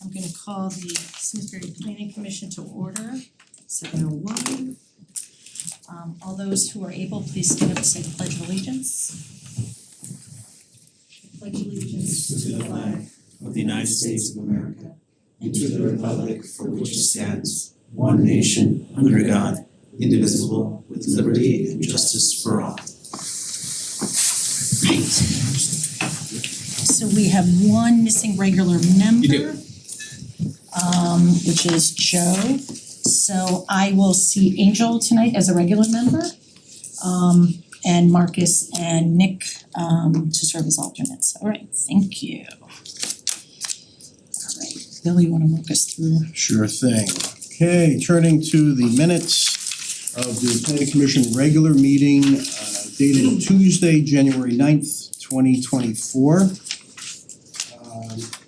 I'm gonna call the Simsbury Planning Commission to order, 7:01. All those who are able, please stand up and say the Pledge of Allegiance. Pledge allegiance To the flag of the United States of America and to the republic for which it stands, one nation, under God, indivisible, with liberty and justice for all. Right. So we have one missing regular member. You do. Which is Joe. So I will see Angel tonight as a regular member. And Marcus and Nick to serve as alternates. All right, thank you. All right, Bill, you wanna walk us through? Sure thing. Okay, turning to the minutes of the Planning Commission regular meeting dated Tuesday, January 9th, 2024.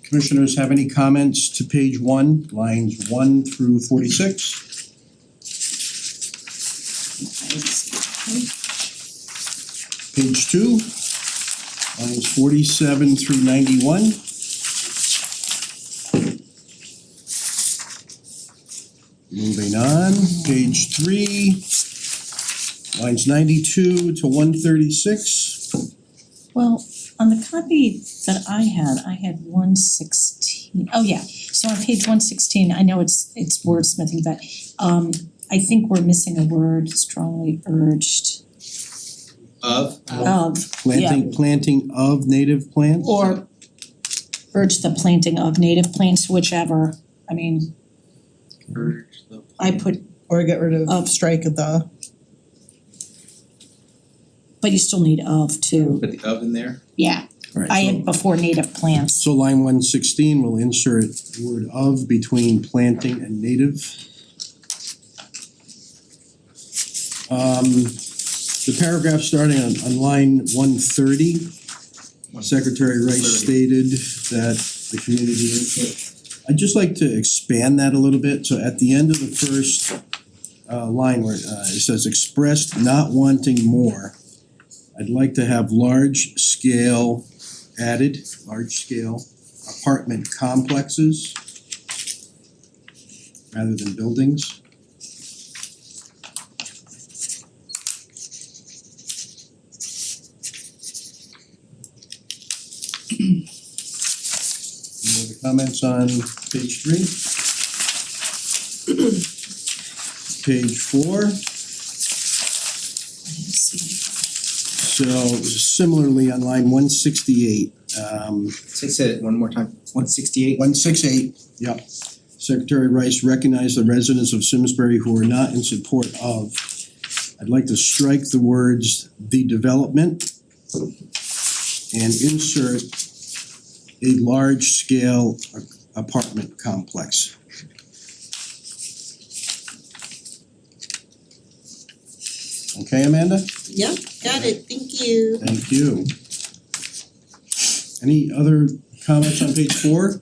Commissioners have any comments to page 1, lines 1 through 46? Page 2, lines 47 through 91. Moving on, page 3, lines 92 to 136. Well, on the copy that I had 116. Oh yeah, so on page 116, I know it's wordsmithing, but I think we're missing a word, strongly urged. Of? Planting of native plants? Or urge the planting of native plants, whichever, I mean, Urge the. I put, Or get rid of strike of the, but you still need of too, Put the of in there? yeah, Alright, I so- had before native plants. So line 116 will insert the word of between planting and native. The paragraph starting on line 130, Secretary Rice stated that the community input. I'd just like to expand that a little bit, so at the end of the first line where it says expressed not wanting more, I'd like to have large scale added, large scale apartment complexes rather than buildings. Any other comments on page 3? Page 4. So similarly on line 168, Say it one more time, 168? 168, yep. Secretary Rice recognized the residents of Simsbury who are not in support of. I'd like to strike the words "the development" and insert a large-scale apartment complex. Okay, Amanda? yep, got it, thank you. Thank you. Any other comments on page 4?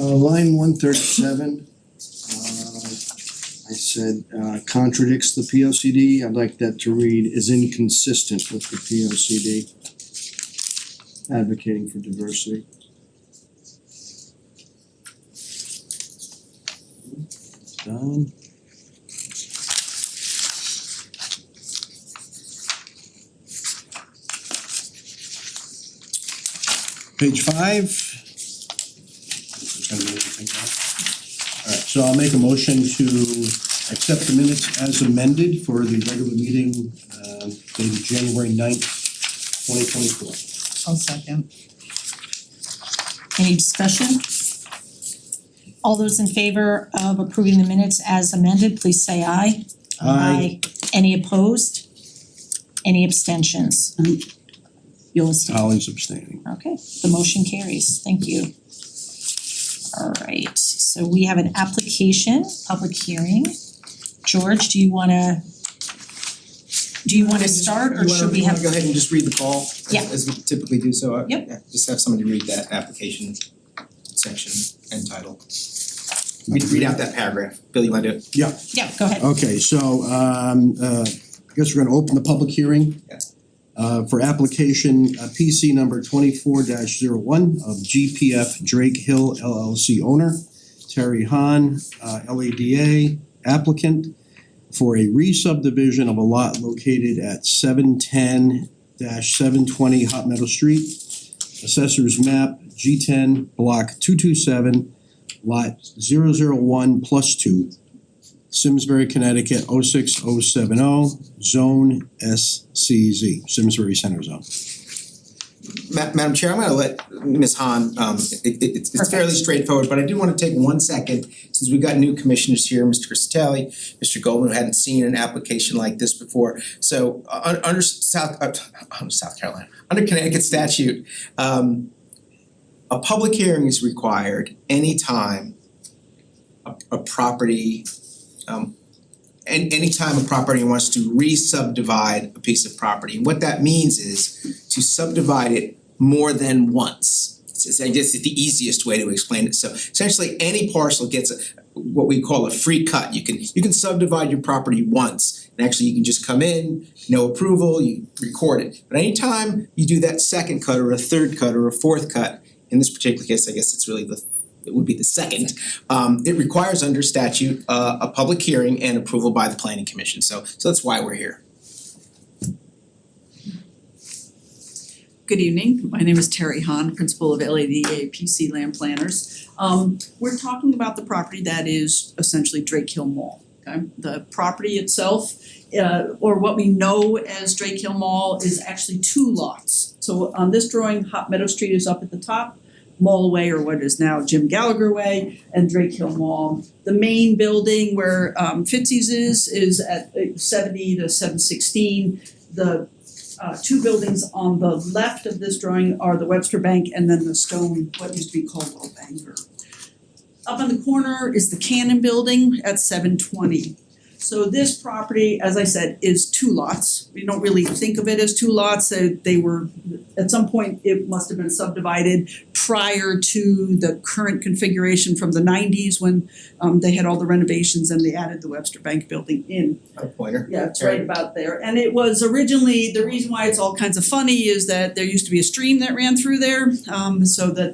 Line 137, I said contradicts the P O C D. I'd like that to read is inconsistent with the P O C D. Advocating for diversity. Done. Page 5. Alright, so I'll make a motion to accept the minutes as amended for the regular meeting dated January 9th, 2024. I'll second. Any discussion? All those in favor of approving the minutes as amended, please say aye. Aye. Any opposed? Any abstentions? You'll abstain. Holly's abstaining. Okay, the motion carries, thank you. Alright, so we have an application, public hearing. George, do you wanna start or should we have? You wanna go ahead and just read the call Yeah. as we typically do, so Yep. yeah, just have somebody read that application section and title. Read out that paragraph. Bill, you wanna do it? Yeah, go ahead. Okay, so I guess we're gonna open the public hearing. Yeah. for application PC number 24-01 of GPF Drake Hill LLC owner, Terry Hahn, LADA applicant for a re-subdivision of a lot located at 710-720 Hot Meadow Street, Assessor's Map G10, Block 227, Lot 001+2, Simsbury, Connecticut 06070, Zone SCZ, Simsbury Center Zone. Madam Chair, I'm gonna let Ms. Hahn, it's fairly straightforward, but I do wanna take 1 second, since we've got new commissioners here, Mr. Crisatelli, Mr. Goldman, who hadn't seen an application like this before. So under South Carolina, under Connecticut statute, a public hearing is required anytime a property, anytime a property wants to re-subdivide a piece of property. And what that means is to subdivide it more than once. I guess it's the easiest way to explain it. So essentially, any parcel gets what we call a free cut. You can subdivide your property once, and actually you can just come in, no approval, you record it. But anytime you do that second cut or a third cut or a fourth cut, in this particular case, I guess it would be the second. It requires under statute a public hearing and approval by the planning commission. So that's why we're here. Good evening, my name is Terry Hahn, principal of LADA PC Land Planners. We're talking about the property that is essentially Drake Hill Mall, okay? The property itself, or what we know as Drake Hill Mall, is actually 2 lots. So on this drawing, Hot Meadow Street is up at the top, Mall Way, or what is now Jim Gallagher Way, and Drake Hill Mall. The main building where Fitzy's is at 70 to 716. The 2 buildings on the left of this drawing are the Webster Bank and then the stone, what used to be called Old Bangor. Up in the corner is the Cannon Building at 720. So this property, as I said, is 2 lots. We don't really think of it as 2 lots. They were, at some point, it must have been subdivided prior to the current configuration from the 90s when they had all the renovations and they added the Webster Bank building in. A pointer. Yeah, it's right about there. And it was originally, the reason why it's all kinds of funny is that there used to be a stream that ran through there, so that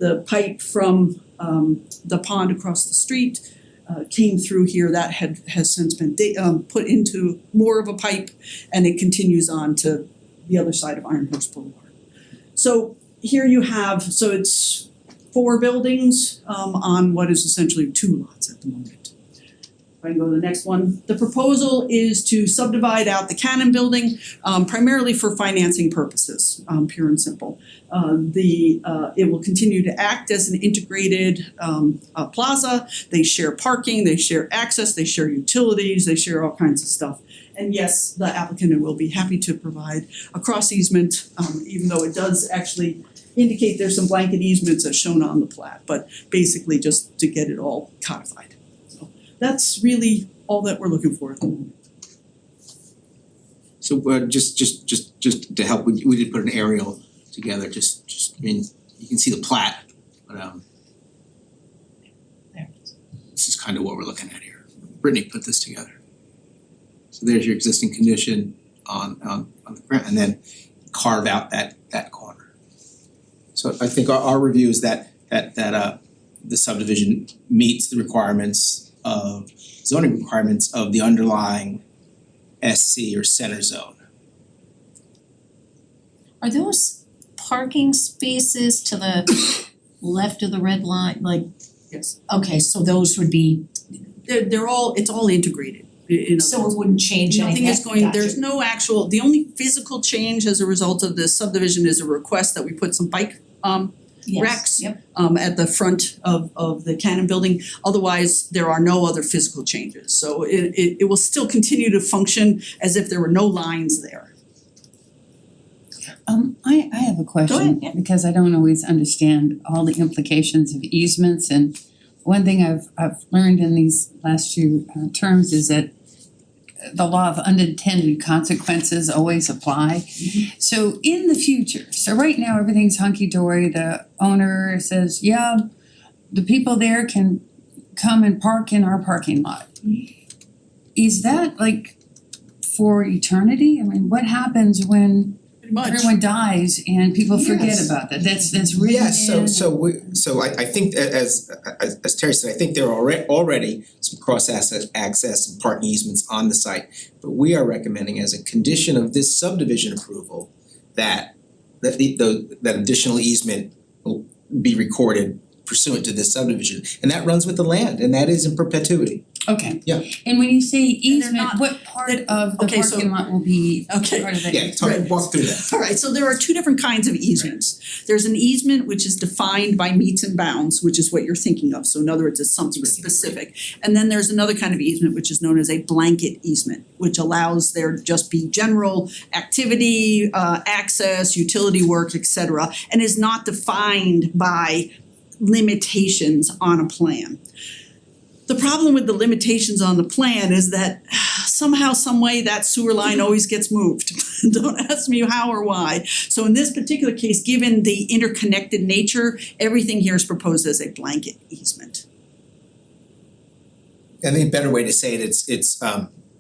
the pipe from the pond across the street came through here. That has since been put into more of a pipe, and it continues on to the other side of Iron Horse Boulevard. So here you have, so it's 4 buildings on what is essentially 2 lots at the moment. If I can go to the next one. The proposal is to subdivide out the Cannon Building primarily for financing purposes, pure and simple. It will continue to act as an integrated plaza. They share parking, they share access, they share utilities, they share all kinds of stuff. And yes, the applicant will be happy to provide a cross easement, even though it does actually indicate there's some blanket easements as shown on the plat, but basically just to get it all codified. So that's really all that we're looking for at the moment. So just to help, we did put an aerial together, just I mean, you can see the plat, but this is kind of what we're looking at here. Brittany put this together. So there's your existing condition on the ground, and then carve out that corner. So I think our review is that the subdivision meets the requirements of zoning requirements of the underlying SC or center zone. Are those parking spaces to the left of the red line, like, Yes. okay, so those would be, They're all, it's all integrated. In so other it wouldn't change anything? Nothing is going, Gotcha. there's no actual, the only physical change as a result of this subdivision is a request that we put some bike Yes, racks yep. At the front of the Cannon Building. Otherwise, there are no other physical changes. So it will still continue to function as if there were no lines there. I have a question, yeah. because I don't always understand all the implications of easements, and one thing I've learned in these last few terms is that the law of unintended consequences always apply. So in the future, so right now everything's hunky-dory, the owner says, yeah, the people there can come and park in our parking lot. Is that like for eternity? I mean, what happens when Pretty much. everyone dies and people forget Yes. about that? That's written Yes, in. so I think as Terry said, I think there are already some cross access and parking easements on the site. But we are recommending as a condition of this subdivision approval that that additional easement will be recorded pursuant to this subdivision. And that runs with the land, and that is in perpetuity. Okay. Yeah. And when you say easement, not- what part they're- of the okay, so- parking lot will be Okay. part of that? Yeah, walk through that. Alright, so there are two different kinds of easements. There's an easement which is defined by meets and bounds, which is what you're thinking of, so in other words, it's something specific. And then there's another kind of easement which is known as a blanket easement, which allows there to just be general activity, access, utility work, etc. and is not defined by limitations on a plan. The problem with the limitations on the plan is that somehow, some way, that sewer line always gets moved. Don't ask me how or why. So in this particular case, given the interconnected nature, everything here is proposed as a blanket easement. I think a better way to say it, it's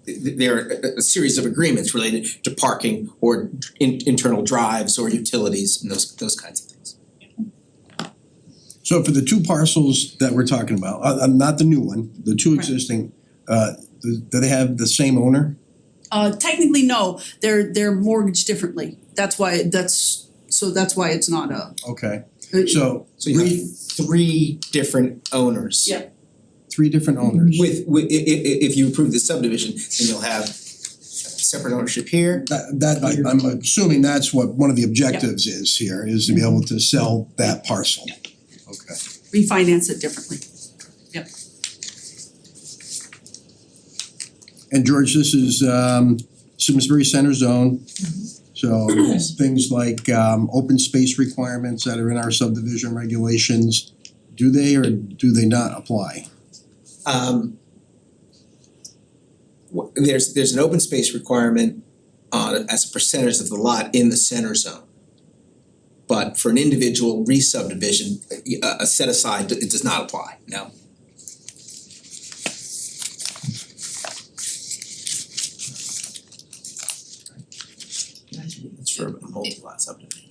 there are a series of agreements related to parking or internal drives or utilities and those kinds of things. So for the two parcels that we're talking about, not the new one, the two Right. existing, do they have the same owner? Technically, no, they're mortgaged differently. That's why it's not a. Okay, uh, so So you have three different owners. Yeah. three different owners. With if you approve the subdivision, then you'll have separate ownership here. I'm assuming that's what one of the objectives is here, is to be able to sell that parcel. Yeah. Okay. Refinance it differently. And George, this is Simsbury Center Zone. So things like open space requirements that are in our subdivision regulations, do they or do they not apply? There's an open space requirement as a percentage of the lot in the center zone. But for an individual re-subdivision, a set aside, it does not apply, no. It's for a multi-lot subdivision.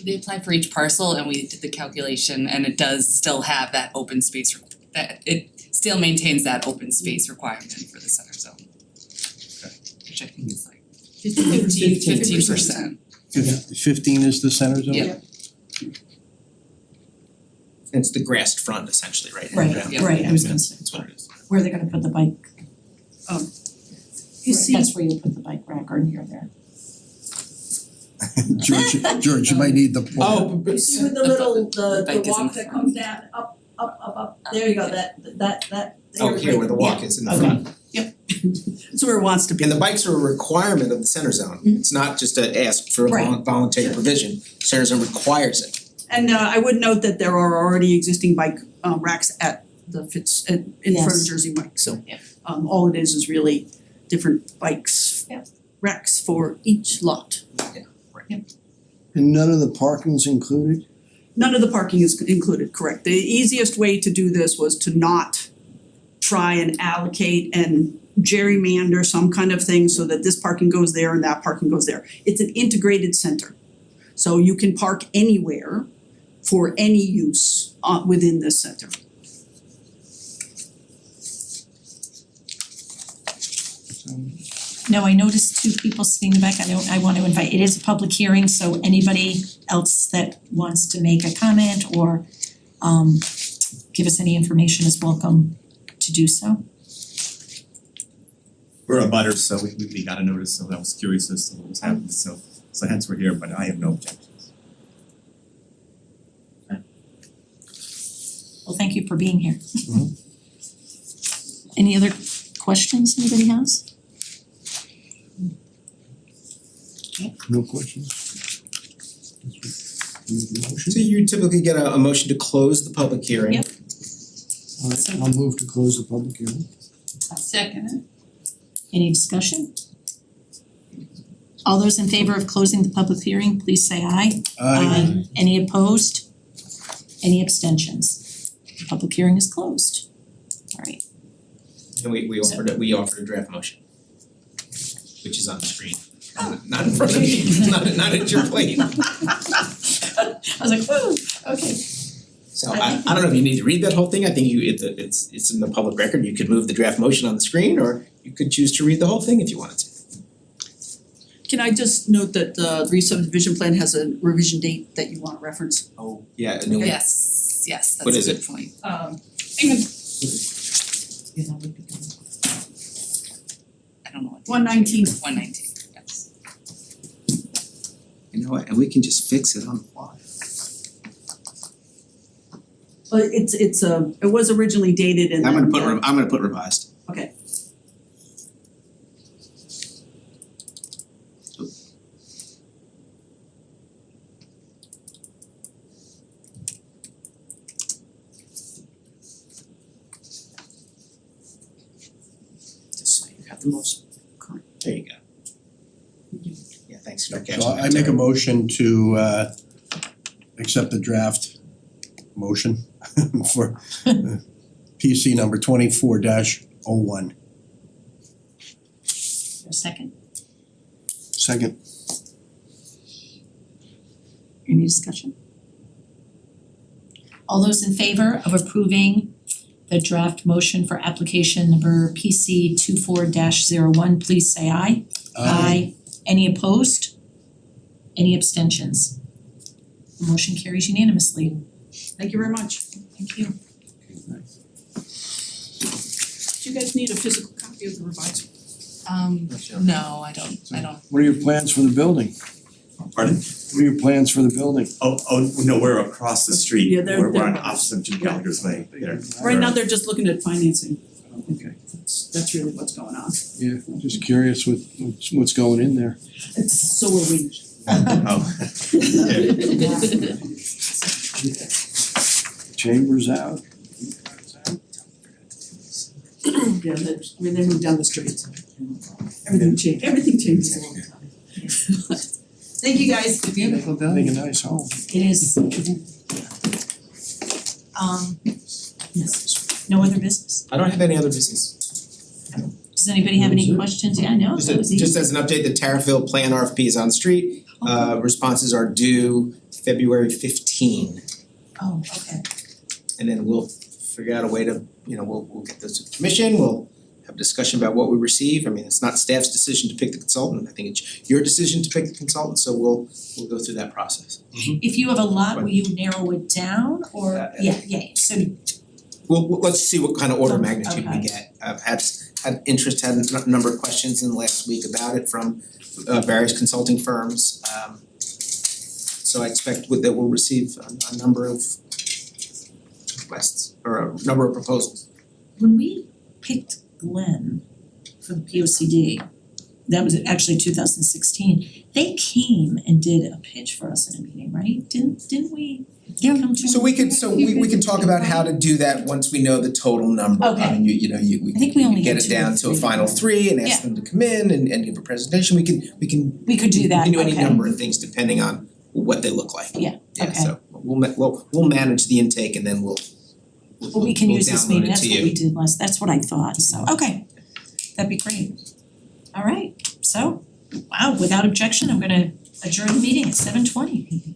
They apply for each parcel and we did the calculation and it does still have that open space, that it still maintains that open space requirement for the center zone. Which I think is like 15%. 15 is the center zone? Yeah. It's the grassed front essentially, right? Right, Yeah. right, I was gonna say, That's what it is. where are they gonna put the bike? You see, That's where you put the bike rack or near there. George, you might need the. you see with the little, the Bike is in walk that comes down, up, there you go, that. Oh, here where the walk is in the front. That's where it wants to be. And the bikes are a requirement of the center zone. It's not just a ask for a Right. voluntary provision. Center zone requires it. And I would note that there are already existing bike racks at the in front of Yes. Jersey Mike, so Yeah. all it is really different bikes, Yeah. racks for each lot. And none of the parking's included? None of the parking is included, correct. The easiest way to do this was to not try and allocate and gerrymander some kind of thing so that this parking goes there and that parking goes there. It's an integrated center. So you can park anywhere for any use within this center. No, I noticed two people sitting in the back. I want to invite, it is a public hearing, so anybody else that wants to make a comment or give us any information is welcome to do so. We're a butter, so we got a notice, so I was curious as to what was happening, so hence we're here, but I have no objections. Well, thank you for being here. Any other questions anybody has? No questions? So you typically get a motion to close the public hearing. Yep. Alright, I'll move to close the public hearing. Second. Any discussion? All those in favor of closing the public hearing, please say aye. Any opposed? Any abstentions? The public hearing is closed. All right. And we offered a draft motion. which is on the screen. Not in front of me, not at your plate. I was like, whoa, okay. So I don't know if you need to read that whole thing, I think it's in the public record, you could move the draft motion on the screen, or you could choose to read the whole thing if you wanted to. Can I just note that the re-subdivision plan has a revision date that you want to reference? Oh, yeah, a new one. Yes, What that's is a it? good point. I don't know what. 119. 119, yes. You know what, and we can just fix it on the fly. But it was originally dated and I'm then, gonna put revised. okay. Just so you have the most current. There you go. Yeah, thanks for catching So that. I make a Terry. motion to accept the draft motion for PC number 24-01. A second. Second. Any discussion? All those in favor of approving the draft motion for application number PC 24-01, please say aye. Any opposed? Any abstentions? The motion carries unanimously. Thank you very much. Thank you. Do you guys need a physical copy of the revised? No, I don't. What are your plans for the building? Pardon? What are your plans for the building? Oh, no, we're across the street. Yeah, they're- We're on they're- opposite Jim Gallagher's Way there. Right now, they're just looking at financing. Okay. That's really what's going on. Yeah, just curious what's going in there. So are we. Oh. Chambers out. Yeah, they moved down the street. Everything changes a little time. Thank you guys. Beautiful Make building. a nice home. It is. Yes. No other business? I don't have any other business. Does anybody have any questions? Yeah, no, that was easy. Just as an update, the Tarryville plan RFP is on the street. Responses are due February 15. Oh, okay. And then we'll figure out a way to, we'll get those to the commission, we'll have a discussion about what we receive. I mean, it's not staff's decision to pick the consultant, I think it's your decision to pick the consultant, so we'll go through that process. If you have a lot, will you narrow it down or, Yeah. so We'll let's see what kind of order of Okay. magnitude we get. I've had interest, had a number of questions in the last week about it from various consulting firms. So I expect that we'll receive a number of requests or a number of proposals. when we picked Glenn for the P O C D, that was actually 2016, they came and did a pitch for us in a meeting, right? Didn't we come to? So we can talk about how to do that once we know the total number. Okay. I mean, we I think we only can get had it two or down to a three. final three and ask Yeah. them to come in and give a presentation. We could We could do that, We can do any okay. number of things depending on what they look like. Yeah, okay. So we'll manage the intake and then we'll Well, we can use this download meeting, it that's to what you. we did last, that's what I thought, so, okay. That'd be great. All right, so, wow, without objection, I'm gonna adjourn the meeting at 7:20.